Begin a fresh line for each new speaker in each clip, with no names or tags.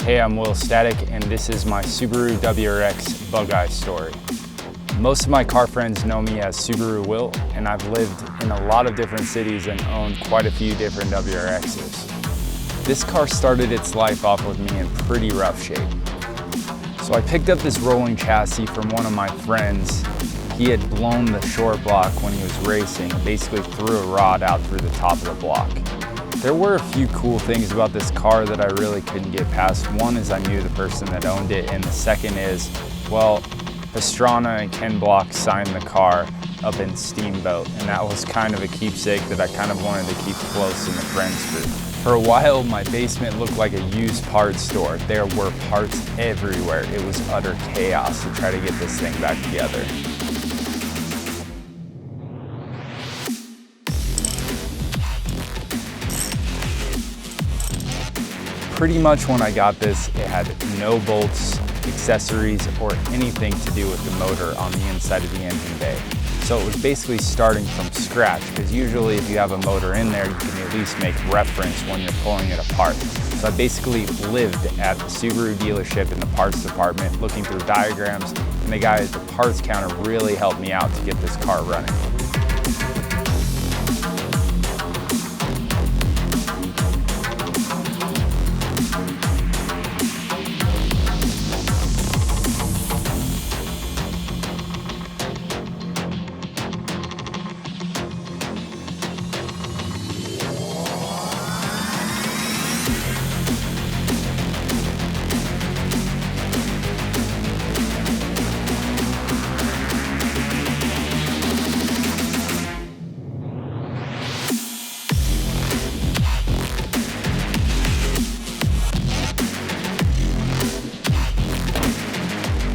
Hey, I'm Will Static, and this is my Subaru WRX Bugeye story. Most of my car friends know me as Subaru Will, and I've lived in a lot of different cities and owned quite a few different WRXs. This car started its life off with me in pretty rough shape. So I picked up this rolling chassis from one of my friends. He had blown the short block when he was racing, and basically threw a rod out through the top of the block. There were a few cool things about this car that I really couldn't get past. One is I knew the person that owned it, and the second is, well, Pastrana and Ken Block signed the car up in Steamboat, and that was kind of a keepsake that I kind of wanted to keep close in the friends group. For a while, my basement looked like a used parts store. There were parts everywhere. It was utter chaos to try to get this thing back together. Pretty much when I got this, it had no bolts, accessories, or anything to do with the motor on the inside of the engine bay. So it was basically starting from scratch, because usually if you have a motor in there, you can at least make reference when you're pulling it apart. So I basically lived at the Subaru dealership in the parts department, looking through diagrams, and the guy at the parts counter really helped me out to get this car running.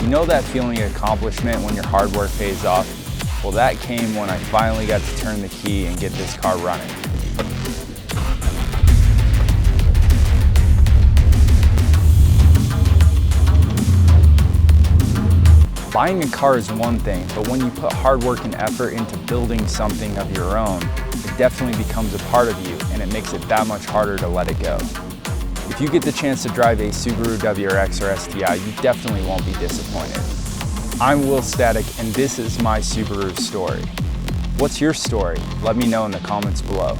You know that feeling of accomplishment when your hard work pays off? Well, that came when I finally got to turn the key and get this car running. Buying a car is one thing, but when you put hard work and effort into building something of your own, it definitely becomes a part of you, and it makes it that much harder to let it go. If you get the chance to drive a Subaru WRX or STI, you definitely won't be disappointed. I'm Will Static, and this is my Subaru story. What's your story? Let me know in the comments below.